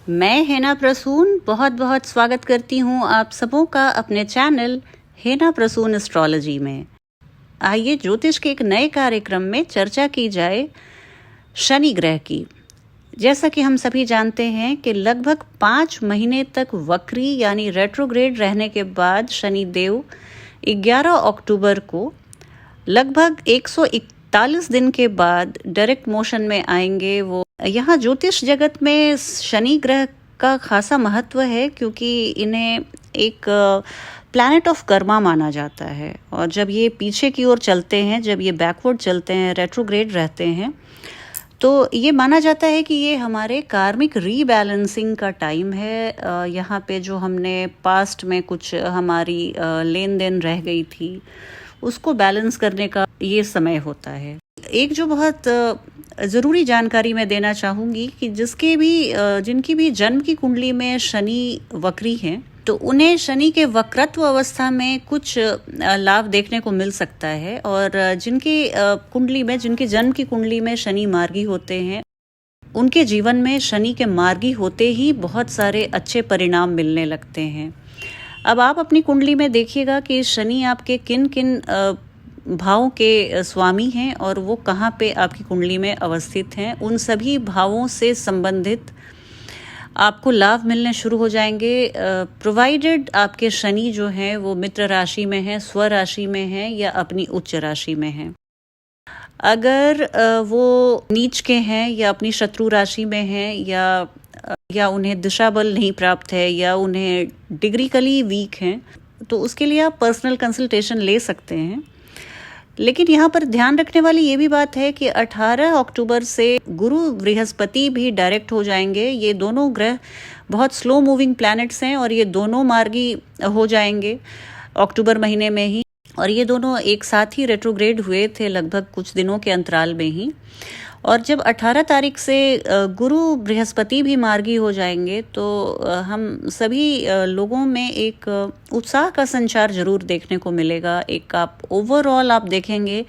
मैं हेना प्रसून बहुत बहुत स्वागत करती हूँ आप सबों का अपने चैनल हेना प्रसून एस्ट्रोलॉजी में। आइए ज्योतिष के एक नए कार्यक्रम में चर्चा की जाए शनि ग्रह की। जैसा कि हम सभी जानते हैं कि लगभग 5 महीने तक वक्री यानी रेट्रोग्रेड रहने के बाद शनि देव 11 अक्टूबर को लगभग 141 दिन के बाद डायरेक्ट मोशन में आएंगे। वो यहाँ ज्योतिष जगत में शनि ग्रह का खासा महत्व है क्योंकि इन्हें एक प्लैनेट ऑफ कर्मा माना जाता है। और जब ये पीछे की ओर चलते हैं, जब ये बैकवर्ड चलते हैं, रेट्रोग्रेड रहते हैं, तो ये माना जाता है कि ये हमारे कार्मिक रीबैलेंसिंग का टाइम है। यहाँ पे जो हमने पास्ट में कुछ हमारी लेन देन रह गई थी उसको बैलेंस करने का ये समय होता है। एक जो बहुत ज़रूरी जानकारी मैं देना चाहूँगी कि जिनकी भी जन्म की कुंडली में शनि वक्री हैं तो उन्हें शनि के वक्रत्व अवस्था में कुछ लाभ देखने को मिल सकता है। और जिनकी जन्म की कुंडली में शनि मार्गी होते हैं उनके जीवन में शनि के मार्गी होते ही बहुत सारे अच्छे परिणाम मिलने लगते हैं। अब आप अपनी कुंडली में देखिएगा कि शनि आपके किन किन भावों के स्वामी हैं और वो कहाँ पे आपकी कुंडली में अवस्थित हैं। उन सभी भावों से संबंधित आपको लाभ मिलने शुरू हो जाएंगे, प्रोवाइडेड आपके शनि जो हैं वो मित्र राशि में हैं, स्व राशि में हैं या अपनी उच्च राशि में हैं। अगर वो नीच के हैं या अपनी शत्रु राशि में हैं या उन्हें दिशा बल नहीं प्राप्त है या उन्हें डिग्रीकली वीक हैं तो उसके लिए आप पर्सनल कंसल्टेशन ले सकते हैं। लेकिन यहाँ पर ध्यान रखने वाली ये भी बात है कि 18 अक्टूबर से गुरु बृहस्पति भी डायरेक्ट हो जाएंगे। ये दोनों ग्रह बहुत स्लो मूविंग प्लैनेट्स हैं और ये दोनों मार्गी हो जाएंगे अक्टूबर महीने में ही। और ये दोनों एक साथ ही रेट्रोग्रेड हुए थे लगभग कुछ दिनों के अंतराल में ही। और जब 18 तारीख से गुरु बृहस्पति भी मार्गी हो जाएंगे तो हम सभी लोगों में एक उत्साह का संचार जरूर देखने को मिलेगा। एक आप ओवरऑल आप देखेंगे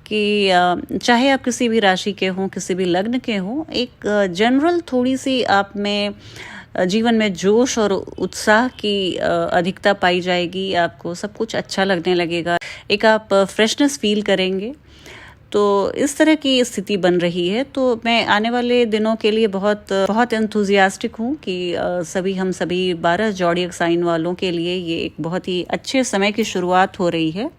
कि चाहे आप किसी भी राशि के हों, किसी भी लग्न के हों, एक जनरल थोड़ी सी आप में जीवन में जोश और उत्साह की अधिकता पाई जाएगी। आपको सब कुछ अच्छा लगने लगेगा, एक आप फ्रेशनेस फील करेंगे। तो इस तरह की स्थिति बन रही है। तो मैं आने वाले दिनों के लिए बहुत एंथुजियास्टिक हूँ कि हम सभी 12 जॉडियक साइन वालों के लिए ये एक बहुत ही अच्छे समय की शुरुआत हो रही है।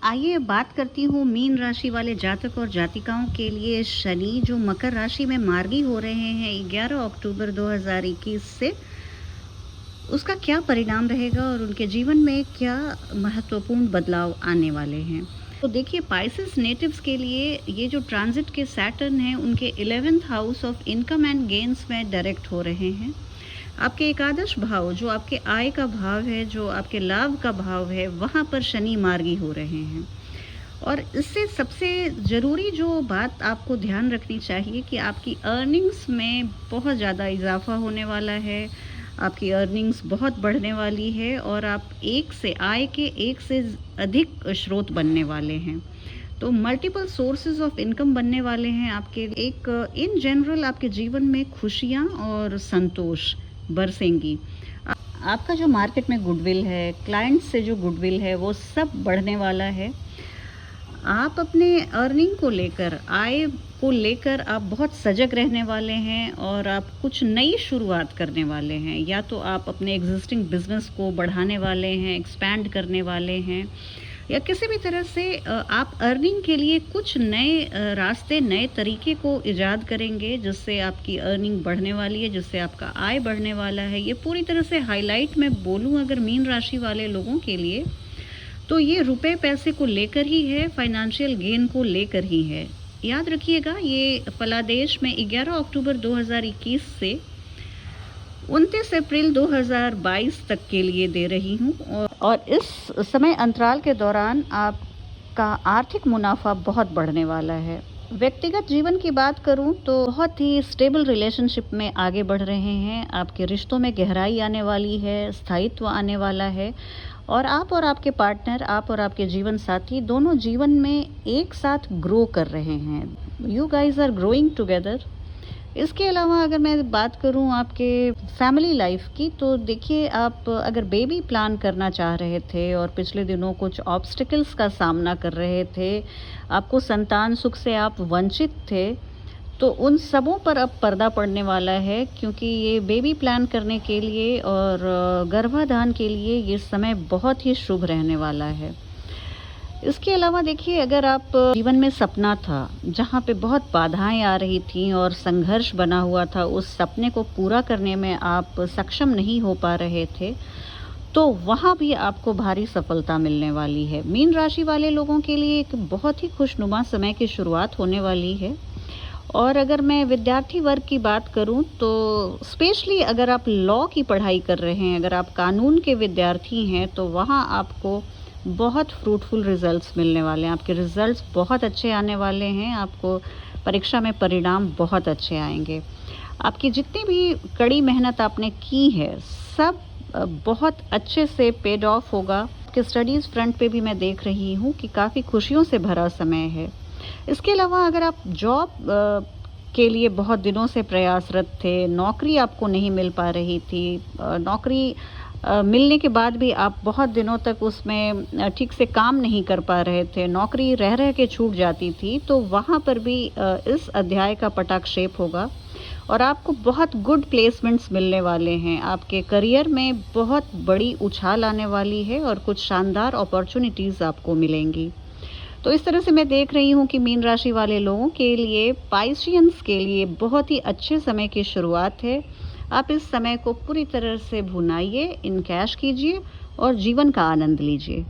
आइए बात करती हूँ मीन राशि वाले जातक और जातिकाओं के लिए शनि जो मकर राशि में मार्गी हो रहे हैं 11 अक्टूबर 2021 से, उसका क्या परिणाम रहेगा और उनके जीवन में क्या महत्वपूर्ण बदलाव आने वाले हैं। तो देखिए, पाइसेस नेटिव्स के लिए ये जो ट्रांजिट के सैटर्न हैं उनके 11th house of income and gains में डायरेक्ट हो रहे हैं। आपके एकादश भाव जो आपके आय का भाव है, जो आपके लाभ का भाव है, वहाँ पर शनि मार्गी हो रहे हैं। और इससे सबसे ज़रूरी जो बात आपको ध्यान रखनी चाहिए कि आपकी अर्निंग्स में बहुत ज़्यादा इजाफा होने वाला है, आपकी अर्निंग्स बहुत बढ़ने वाली है और आप आय के एक से अधिक स्रोत बनने वाले हैं। तो मल्टीपल सोर्सेज ऑफ इनकम बनने वाले हैं आपके। एक इन जनरल आपके जीवन में खुशियाँ और संतोष बरसेंगी। आपका जो मार्केट में गुडविल है, क्लाइंट से जो गुडविल है, वो सब बढ़ने वाला है। आप अपने अर्निंग को लेकर, आय को लेकर आप बहुत सजग रहने वाले हैं और आप कुछ नई शुरुआत करने वाले हैं। या तो आप अपने एग्जिस्टिंग बिजनेस को बढ़ाने वाले हैं, एक्सपैंड करने वाले हैं, या किसी भी तरह से आप अर्निंग के लिए कुछ नए रास्ते, नए तरीके को ईजाद करेंगे जिससे आपकी अर्निंग बढ़ने वाली है, जिससे आपका आय बढ़ने वाला है। ये पूरी तरह से हाईलाइट मैं बोलूँ अगर मीन राशि वाले लोगों के लिए तो ये रुपए पैसे को लेकर ही है, फाइनेंशियल गेन को लेकर ही है। याद रखिएगा, ये फलादेश में 11 अक्टूबर 2021 से 29 अप्रैल 2022 तक के लिए दे रही हूँ। और इस समय अंतराल के दौरान आपका आर्थिक मुनाफा बहुत बढ़ने वाला है। व्यक्तिगत जीवन की बात करूं तो बहुत ही स्टेबल रिलेशनशिप में आगे बढ़ रहे हैं। आपके रिश्तों में गहराई आने वाली है, स्थायित्व आने वाला है और आप और आपके पार्टनर, आप और आपके जीवन साथी दोनों जीवन में एक साथ ग्रो कर रहे हैं। You guys are growing together. इसके अलावा अगर मैं बात करूं आपके फैमिली लाइफ की, तो देखिए, आप अगर बेबी प्लान करना चाह रहे थे और पिछले दिनों कुछ ऑब्स्टिकल्स का सामना कर रहे थे, आपको संतान सुख से आप वंचित थे, तो उन सबों पर अब पर्दा पड़ने वाला है, क्योंकि ये बेबी प्लान करने के लिए और गर्भाधान के लिए ये समय बहुत ही शुभ रहने वाला है। इसके अलावा देखिए, अगर आप जीवन में सपना था जहाँ पे बहुत बाधाएं आ रही थीं और संघर्ष बना हुआ था, उस सपने को पूरा करने में आप सक्षम नहीं हो पा रहे थे, तो वहाँ भी आपको भारी सफलता मिलने वाली है। मीन राशि वाले लोगों के लिए एक बहुत ही खुशनुमा समय की शुरुआत होने वाली है। और अगर मैं विद्यार्थी वर्ग की बात करूं, तो स्पेशली अगर आप लॉ की पढ़ाई कर रहे हैं, अगर आप कानून के विद्यार्थी हैं, तो वहाँ आपको बहुत फ्रूटफुल रिजल्ट्स मिलने वाले हैं। आपके रिजल्ट्स बहुत अच्छे आने वाले हैं, आपको परीक्षा में परिणाम बहुत अच्छे आएंगे। आपकी जितनी भी कड़ी मेहनत आपने की है, सब बहुत अच्छे से पेड ऑफ होगा। आपके स्टडीज़ फ्रंट पे भी मैं देख रही हूँ कि काफ़ी खुशियों से भरा समय है। इसके अलावा अगर आप जॉब के लिए बहुत दिनों से प्रयासरत थे, नौकरी आपको नहीं मिल पा रही थी, नौकरी मिलने के बाद भी आप बहुत दिनों तक उसमें ठीक से काम नहीं कर पा रहे थे, नौकरी रह रह के छूट जाती थी, तो वहाँ पर भी इस अध्याय का पटाक्षेप होगा और आपको बहुत गुड प्लेसमेंट्स मिलने वाले हैं। आपके करियर में बहुत बड़ी उछाल आने वाली है और कुछ शानदार अपॉर्चुनिटीज़ आपको मिलेंगी। तो इस तरह से मैं देख रही हूँ कि मीन राशि वाले लोगों के लिए, पाइशियंस के लिए बहुत ही अच्छे समय की शुरुआत है। आप इस समय को पूरी तरह से भुनाइए, इनकैश कीजिए और जीवन का आनंद लीजिए।